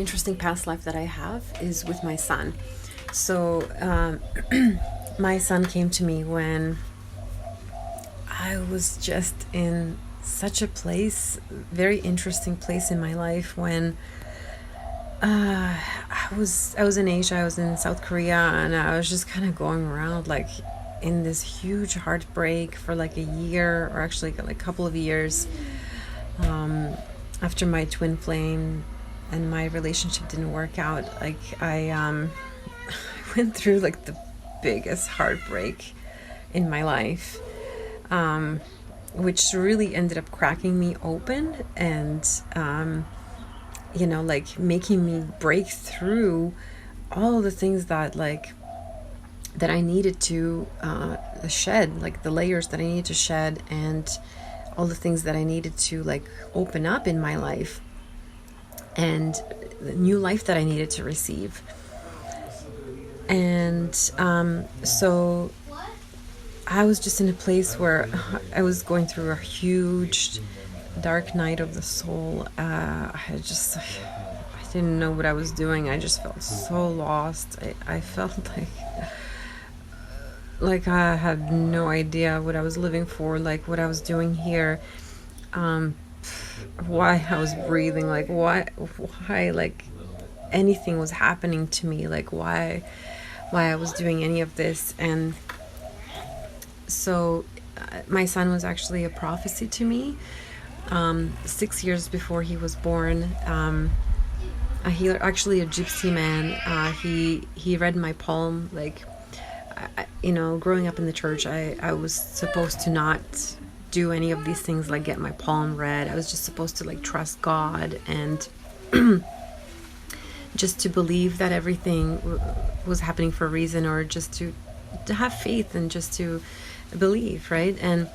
interesting past life that I have is with my son. So my son came to me when I was just in such a place, very interesting place in my life, when I was in Asia. I was in South Korea, and I was just kind of going around like in this huge heartbreak for like a year, or actually like a couple of years, after my twin flame and my relationship didn't work out. Like I went through like the biggest heartbreak in my life, which really ended up cracking me open, and like making me break through all the things that I needed to shed, like the layers that I needed to shed, and all the things that I needed to like open up in my life, and the new life that I needed to receive. And so I was just in a place where I was going through a huge dark night of the soul. I didn't know what I was doing. I just felt so lost. I felt like I had no idea what I was living for, like what I was doing here, why I was breathing, like why like anything was happening to me, like why I was doing any of this. And so my son was actually a prophecy to me. 6 years before he was born, he actually a gypsy man. He read my palm. Like, growing up in the church, I was supposed to not do any of these things, like get my palm read. I was just supposed to like trust God, and just to believe that everything was happening for a reason, or just to have faith and just to believe, right? And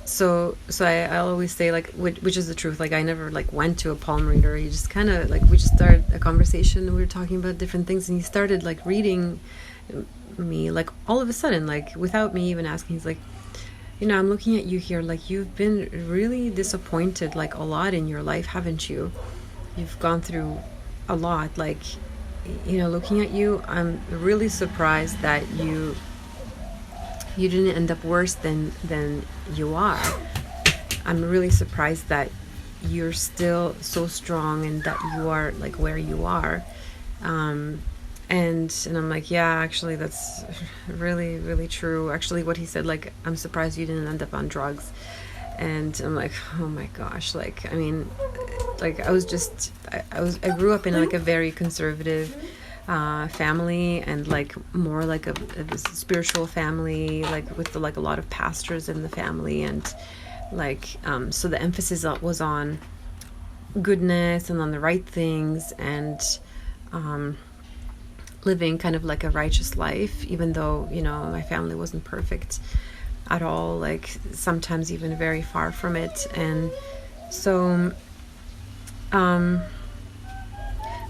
so I always say, like, which is the truth. Like, I never like went to a palm reader. He just kind of like, we just started a conversation, and we were talking about different things, and he started like reading me, like all of a sudden, like without me even asking. He's like, I'm looking at you here, like you've been really disappointed like a lot in your life, haven't you? You've gone through a lot. Like, looking at you, I'm really surprised that you didn't end up worse than you are. I'm really surprised that you're still so strong, and that you are like where you are. And I'm like, yeah, actually that's really, really true. Actually, what he said, like, I'm surprised you didn't end up on drugs. And I'm like, oh my gosh, like, I mean, like I grew up in like a very conservative family, and like more like a spiritual family, like with like a lot of pastors in the family, and like so the emphasis was on goodness and on the right things, and living kind of like a righteous life, even though my family wasn't perfect at all, like sometimes even very far from it. And so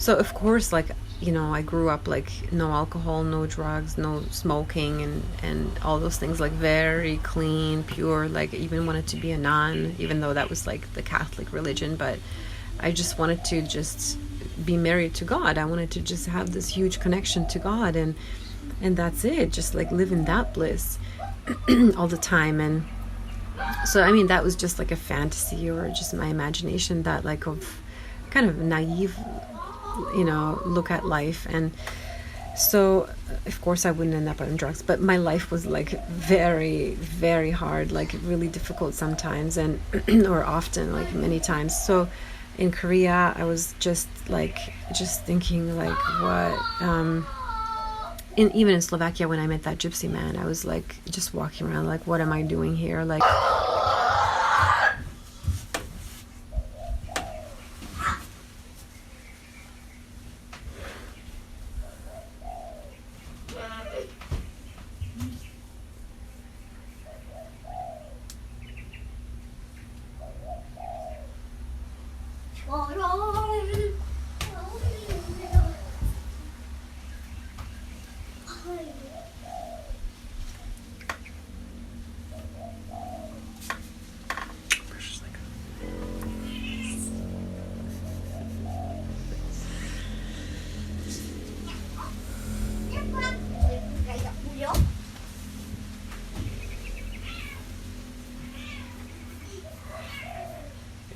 of course, like, I grew up like no alcohol, no drugs, no smoking, and all those things, like very clean, pure. Like, I even wanted to be a nun, even though that was like the Catholic religion. But I just wanted to just be married to God. I wanted to just have this huge connection to God, and that's it. Just like live in that bliss all the time. And so, I mean, that was just like a fantasy, or just my imagination, that like of kind of naive, look at life. And so of course I wouldn't end up on drugs, but my life was like very, very hard, like really difficult sometimes, and or often, like many times. So in Korea, I was just thinking like, what, even in Slovakia, when I met that gypsy man, I was like just walking around like, what am I doing here? Like,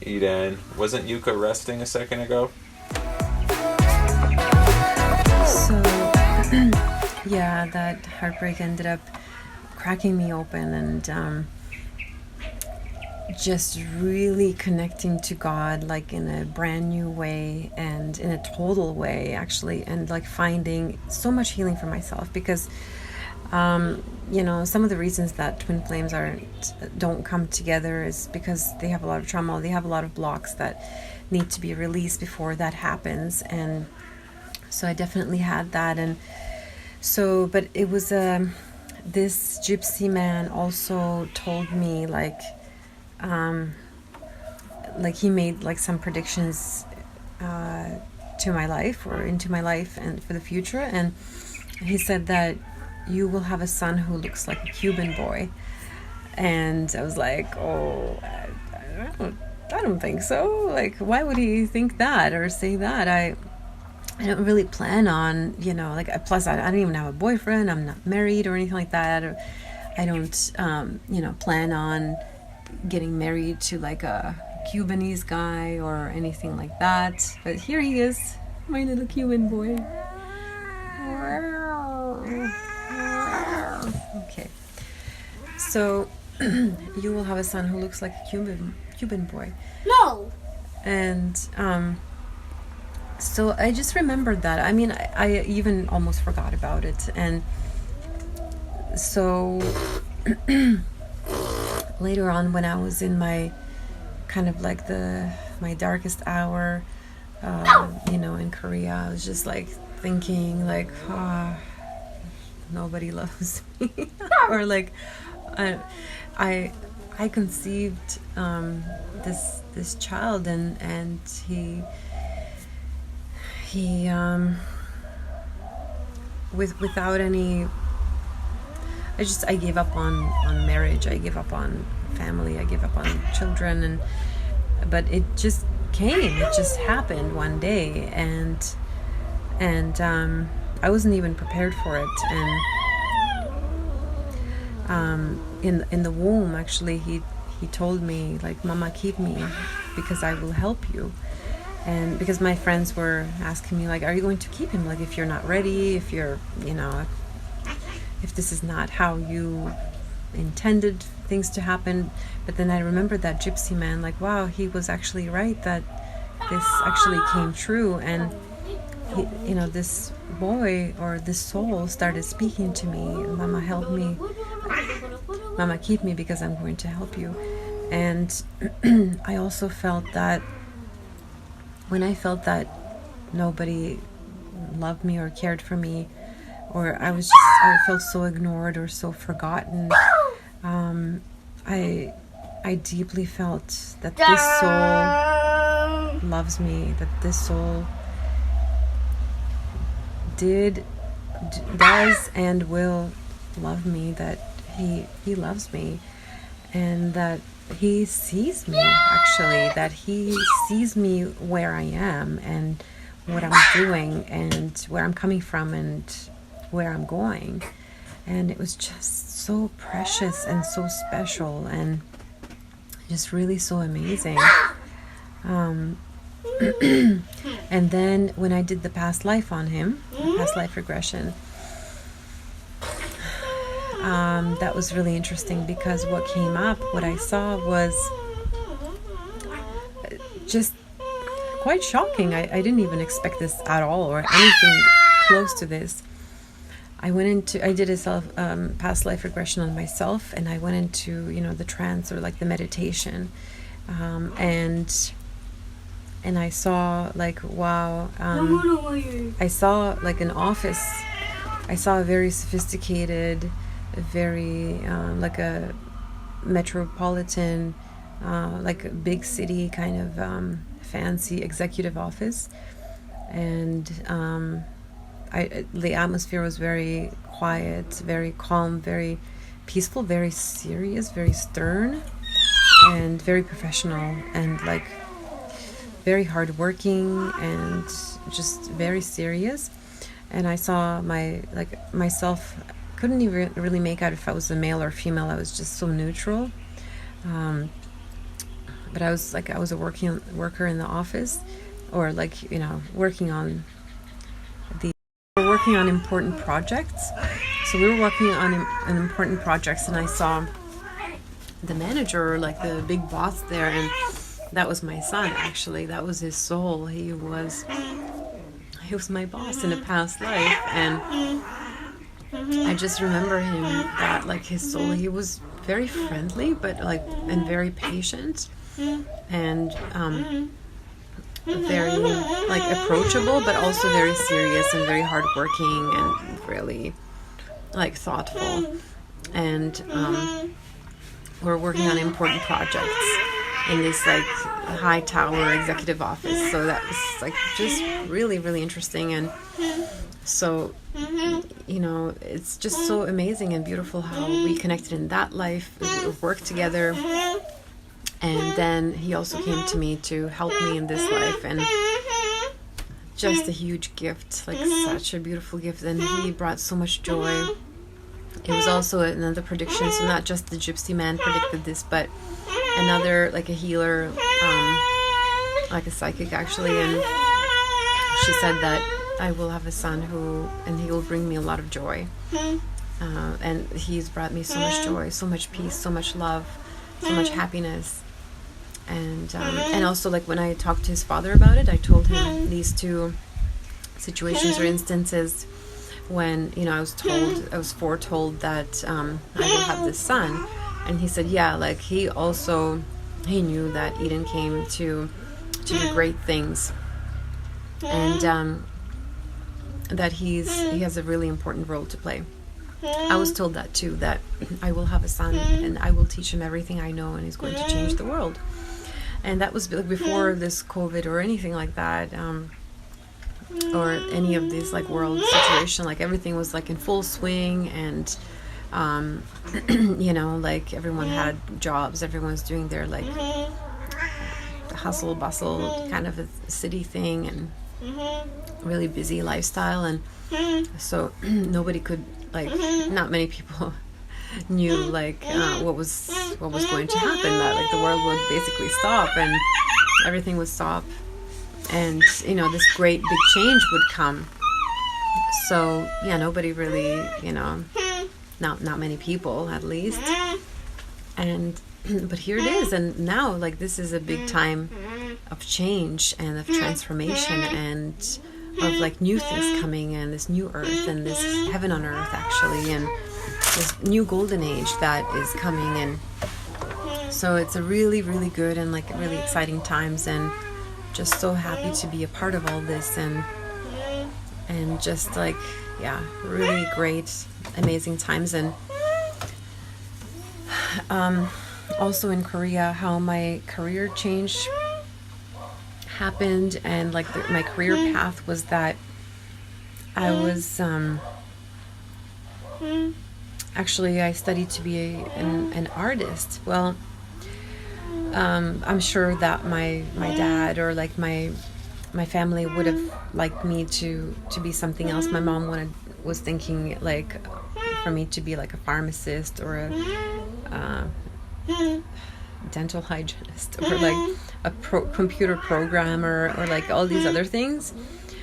Eden. Wasn't Yuka resting a second ago? So, yeah, that heartbreak ended up cracking me open and just really connecting to God, like in a brand new way and in a total way, actually, and like finding so much healing for myself because, some of the reasons that twin flames don't come together is because they have a lot of trauma, they have a lot of blocks that need to be released before that happens, and so I definitely had that, and so, but it was this gypsy man also told me like he made like some predictions to my life or into my life and for the future, and he said that you will have a son who looks like a Cuban boy, and I was like, oh, I don't think so. Like, why would he think that or say that? I don't really plan on, like, plus I don't even have a boyfriend. I'm not married or anything like that. I don't plan on getting married to like a Cubanese guy or anything like that. But here he is, my little Cuban boy. Okay. So you will have a son who looks like a Cuban boy. No. And so I just remembered that. I mean, I even almost forgot about it. And so later on, when I was in my kind of like my darkest hour, in Korea, I was just like thinking like, nobody loves me, or like, I conceived this child, and he without any. I gave up on marriage. I gave up on family. I gave up on children, but it just came. It just happened one day, and I wasn't even prepared for it. And in the womb, actually, he told me like, "Mama, keep me, because I will help you." And because my friends were asking me like, "Are you going to keep him? Like, if you're not ready, if you're, if this is not how you intended things to happen." But then I remembered that gypsy man, like, wow, he was actually right, that this actually came true. And he, this boy or this soul started speaking to me, "Mama, help me. Mama, keep me, because I'm going to help you." And I also felt that when I felt that nobody loved me or cared for me, or I felt so ignored or so forgotten, I deeply felt that this soul loves me, that this soul does and will love me, that he loves me, and that he sees me, actually, that he sees me where I am and what I'm doing and where I'm coming from and where I'm going. And it was just so precious and so special and just really so amazing. And then when I did the past life on him, past life regression, that was really interesting, because what I saw was just quite shocking. I didn't even expect this at all, or anything close to this. I did a past life regression on myself, and I went into, the trance, or like the meditation, and I saw like, wow, I saw like an office. I saw a very sophisticated, very like a metropolitan, like a big city kind of fancy executive office, and the atmosphere was very quiet, very calm, very peaceful, very serious, very stern, and very professional, and like very hardworking, and just very serious. And I saw myself. Couldn't even really make out if I was a male or female. I was just so neutral. But but I was a worker in the office, or like, working on the we're working on important projects. So we were working on an important projects, and I saw the manager, like the big boss there, and that was my son. Actually, that was his soul. He was my boss in a past life, and I just remember him, that like his soul. He was very friendly, but like, and very patient, and very like approachable, but also very serious and very hardworking and really like thoughtful. And we're working on important projects in this like high tower executive office. So that was like just really, really interesting. And so, it's just so amazing and beautiful how we connected in that life, we worked together. And then he also came to me to help me in this life, and just a huge gift, like such a beautiful gift. And he brought so much joy. It was also another prediction, so not just the gypsy man predicted this, but another, like a healer, like a psychic actually, and she said that I will have a son and he will bring me a lot of joy. And he's brought me so much joy, so much peace, so much love, so much happiness. And also, like, when I talked to his father about it, I told him these two situations or instances when, I was foretold that I will have this son. And he said, yeah, like he knew that Eden came to do great things, and that he has a really important role to play. I was told that too, that I will have a son and I will teach him everything I know, and he's going to change the world. And that was like before this COVID or anything like that, or any of this like world situation. Like everything was like in full swing, and like everyone had jobs, everyone's doing their like hustle bustle kind of a city thing, and really busy lifestyle. And so nobody could, like, not many people knew like what was going to happen, that like the world would basically stop and everything would stop, and this great big change would come. So yeah, nobody really, not many people at least. And but here it is, and now like this is a big time of change and of transformation, and of like new things coming, and this new earth, and this heaven on earth actually, and this new golden age that is coming. And so it's a really, really good and like really exciting times, and just so happy to be a part of all this, and just like, yeah, really great, amazing times. And also in Korea, how my career change happened, and like my career path was that I was actually I studied to be an artist. Well, I'm sure that my dad or like my family would have liked me to be something else. My mom was thinking like for me to be like a pharmacist or a dental hygienist, or like a computer programmer, or like all these other things.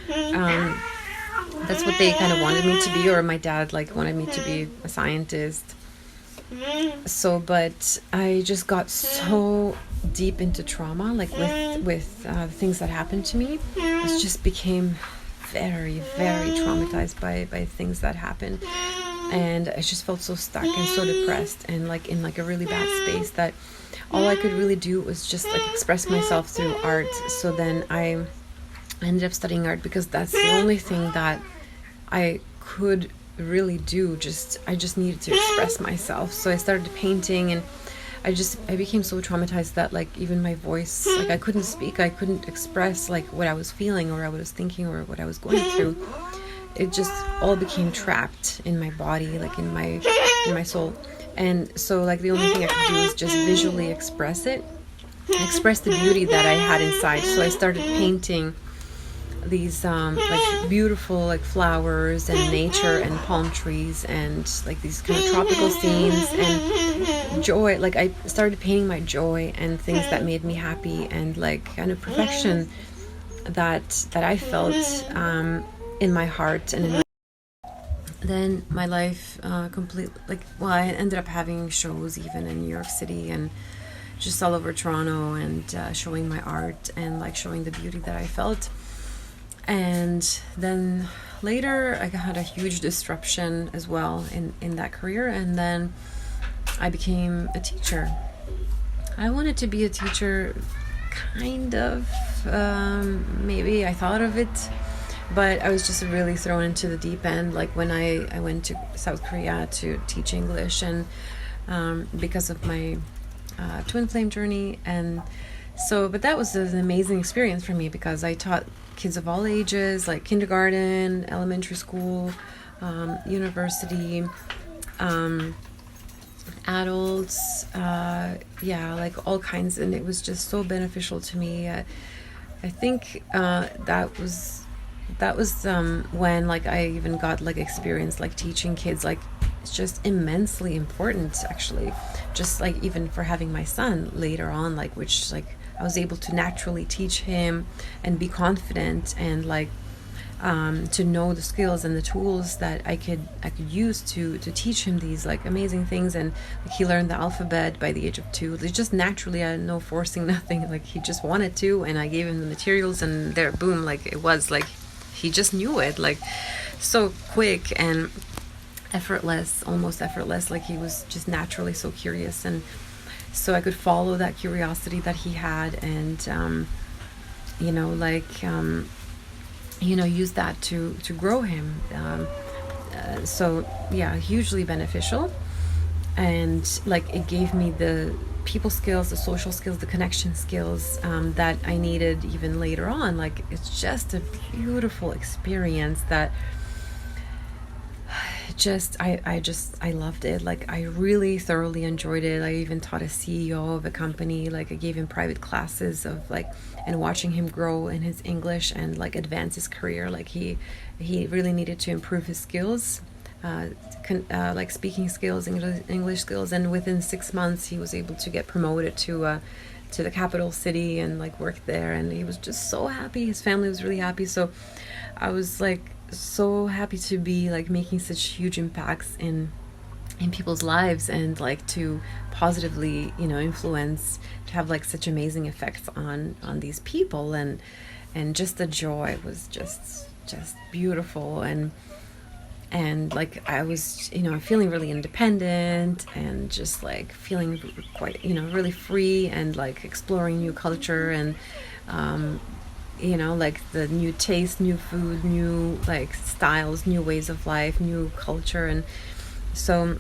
That's what they kind of wanted me to be, or my dad like wanted me to be a scientist. So, but I just got so deep into trauma, like with the things that happened to me. I just became very, very traumatized by things that happened, and I just felt so stuck and so depressed, and like in like a really bad space, that all I could really do was just like express myself through art. So then I ended up studying art, because that's the only thing that I could really do. I just needed to express myself. So I started painting, and I became so traumatized that like even my voice, like I couldn't speak, I couldn't express like what I was feeling or what I was thinking or what I was going through. It just all became trapped in my body, like in my soul. And so like the only thing I could do was just visually express it, express the beauty that I had inside. So I started painting these like beautiful like flowers and nature and palm trees and like these kind of tropical scenes and joy. Like I started painting my joy and things that made me happy and like kind of perfection that I felt in my heart and in my then my life completely like well I ended up having shows even in New York City and just all over Toronto and showing my art and like showing the beauty that I felt. And then later I had a huge disruption as well in that career, and then I became a teacher. I wanted to be a teacher, kind of, maybe I thought of it, but I was just really thrown into the deep end, like when I went to South Korea to teach English, and because of my twin flame journey. And so, but that was an amazing experience for me because I taught kids of all ages, like kindergarten, elementary school, university, adults, like all kinds, and it was just so beneficial to me. I think that was when like I even got like experience like teaching kids. Like it's just immensely important, actually, just like even for having my son later on, like which like I was able to naturally teach him and be confident and like to know the skills and the tools that I could use to teach him these like amazing things. And like, he learned the alphabet by the age of 2. It's just naturally, I had no forcing, nothing. Like he just wanted to, and I gave him the materials, and there, boom, like it was like he just knew it, like so quick and effortless, almost effortless. Like he was just naturally so curious, and so I could follow that curiosity that he had, and use that to grow him. So yeah, hugely beneficial. And like it gave me the people skills, the social skills, the connection skills that I needed even later on. Like it's just a beautiful experience that I loved it. Like I really thoroughly enjoyed it. I even taught a CEO of a company. Like I gave him private classes of like, and watching him grow in his English and like advance his career. Like he really needed to improve his skills, like speaking skills, English skills. And within 6 months, he was able to get promoted to the capital city and like work there. And he was just so happy. His family was really happy. So I was like so happy to be like making such huge impacts in people's lives, and like to positively influence, to have like such amazing effects on these people. And just the joy was just beautiful. And like I was feeling really independent and just like feeling quite really free, and like exploring new culture and like the new taste, new food, new like styles, new ways of life, new culture. And so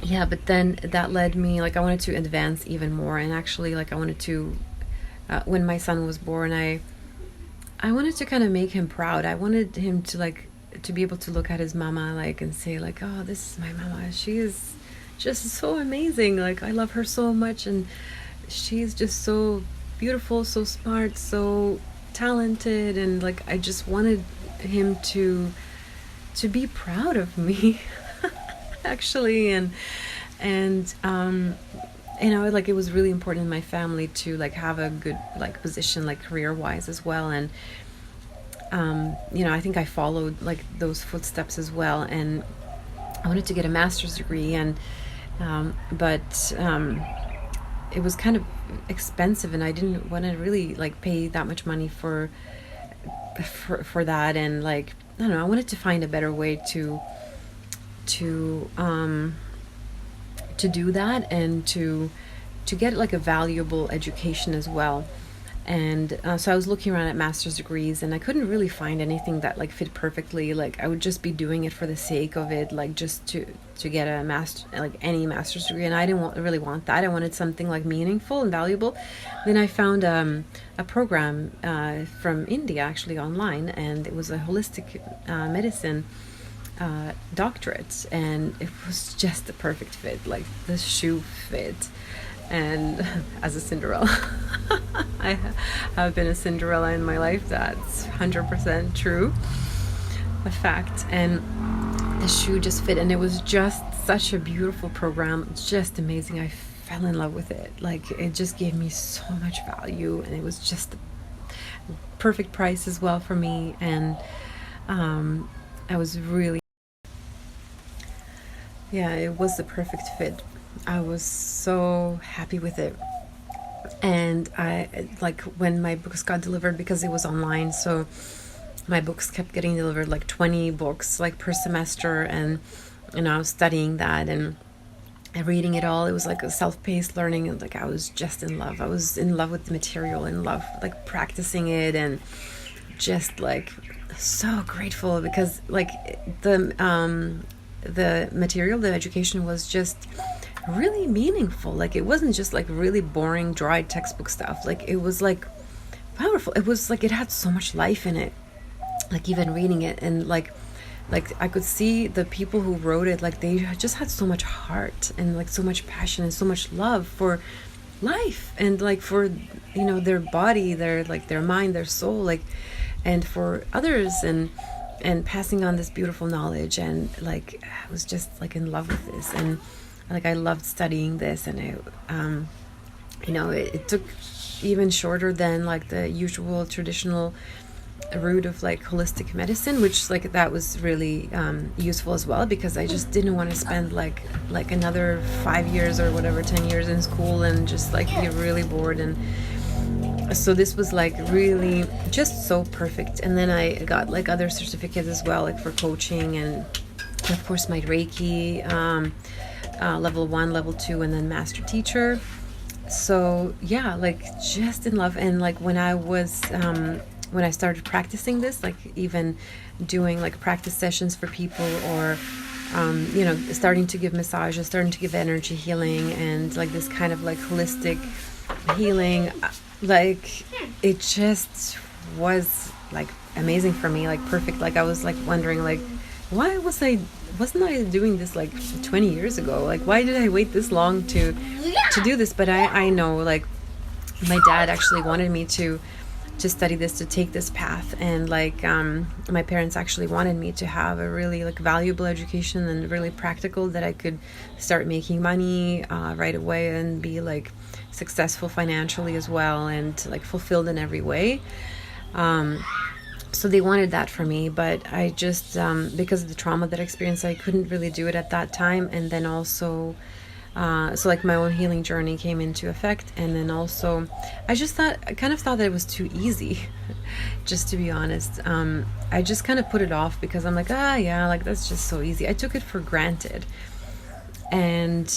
yeah, but then that led me, like I wanted to advance even more. And actually, like I wanted to when my son was born, I wanted to kind of make him proud. I wanted him to like to be able to look at his mama like and say like, oh, this is my mama, she is just so amazing, like I love her so much, and she's just so beautiful, so smart, so talented. And like I just wanted him to be proud of me actually. And like it was really important in my family to like have a good like position, like career wise as well. And I think I followed like those footsteps as well. And I wanted to get a master's degree, and but it was kind of expensive, and I didn't want to really like pay that much money for that. And like I don't know, I wanted to find a better way to do that, and to get like a valuable education as well. And so I was looking around at master's degrees, and I couldn't really find anything that like fit perfectly. Like I would just be doing it for the sake of it, like just to get a master, like any master's degree. And I didn't really want that. I wanted something like meaningful and valuable. Then I found a program from India, actually online, and it was a holistic medicine doctorate, and it was just the perfect fit, like the shoe fit. and as a Cinderella. I have been a Cinderella in my life. That's 100% true, a fact. And the shoe just fit, and it was just such a beautiful program. It's just amazing. I fell in love with it. Like, it just gave me so much value, and it was just the perfect price as well for me. And I was really, yeah, it was the perfect fit. I was so happy with it. And I, like, when my books got delivered, because it was online, so my books kept getting delivered, like 20 books like per semester. And I was studying that and reading it all. It was like a self-paced learning, and like I was just in love. I was in love with the material, in love like practicing it, and just like so grateful, because like the material, the education was just really meaningful. Like, it wasn't just like really boring dry textbook stuff. Like, it was like powerful. It was like it had so much life in it. Like, even reading it, and like I could see the people who wrote it, like they just had so much heart and like so much passion and so much love for life, and like for, you know, their body, their like their mind, their soul, like, and for others, and passing on this beautiful knowledge. And like, I was just like in love with this, and like I loved studying this. And it you know, it took even shorter than like the usual traditional route of like holistic medicine, which like that was really useful as well, because I just didn't want to spend like another 5 years or whatever, 10 years in school and just like be really bored. And so this was like really just so perfect. And then I got like other certificates as well, like for coaching, and of course my Reiki, level 1, level 2, and then master teacher. So yeah, like just in love. And like when I started practicing this, like even doing like practice sessions for people, or you know, starting to give massages, starting to give energy healing, and like this kind of like holistic healing, like it just was like amazing for me, like perfect. Like, I was like wondering, like, why wasn't I doing this like 20 years ago? Like, why did I wait this long to do this? But I know, like, my dad actually wanted me to study this, to take this path. And like my parents actually wanted me to have a really like valuable education, and really practical, that I could start making money right away, and be like successful financially as well, and like fulfilled in every way. So they wanted that for me, but I just because of the trauma that I experienced, I couldn't really do it at that time. And then also so like my own healing journey came into effect. And then also I kind of thought that it was too easy, just to be honest. I just kind of put it off, because I'm like, yeah, like that's just so easy. I took it for granted. And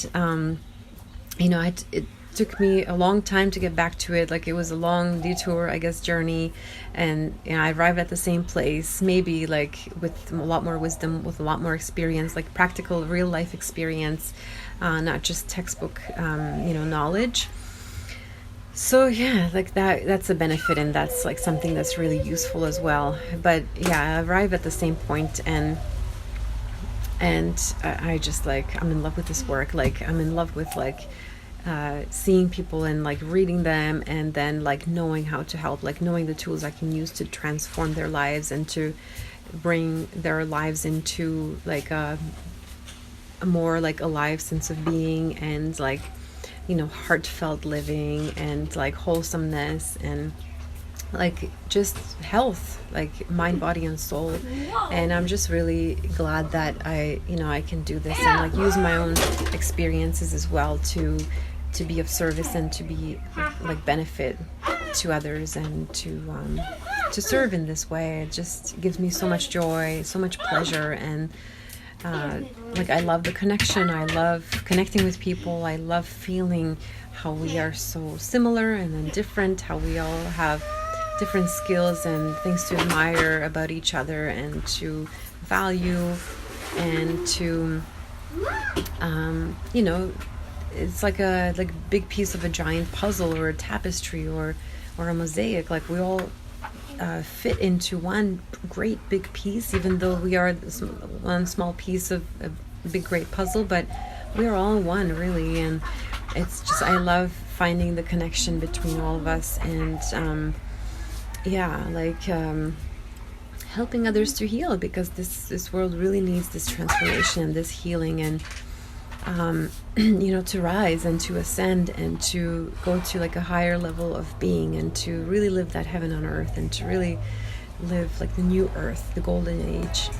you know, it took me a long time to get back to it. Like, it was a long detour, I guess, journey. And you know, I arrived at the same place, maybe like with a lot more wisdom, with a lot more experience, like practical real life experience, not just textbook you know, knowledge. So yeah, like that's a benefit, and that's like something that's really useful as well. But yeah, I arrived at the same point. And I just like, I'm in love with this work. Like, I'm in love with like seeing people and like reading them, and then like knowing how to help, like knowing the tools I can use to transform their lives, and to bring their lives into like a more like alive sense of being, and like, you know, heartfelt living, and like wholesomeness, and like just health, like mind, body, and soul. And I'm just really glad that I can do this, and like use my own experiences as well to be of service, and to be like benefit to others, and to serve in this way. It just gives me so much joy, so much pleasure. And like, I love the connection. I love connecting with people. I love feeling how we are so similar and then different, how we all have different skills and things to admire about each other, and to value, and to you know, it's like a big piece of a giant puzzle, or a tapestry, or a mosaic. Like, we all fit into one great big piece, even though we are one small piece of a big great puzzle, but we are all one, really. it's just, I love finding the connection between all of us, and yeah, like helping others to heal, because this world really needs this transformation, this healing, and you know, to rise and to ascend and to go to like a higher level of being, and to really live that heaven on earth, and to really live like the new earth, the golden age.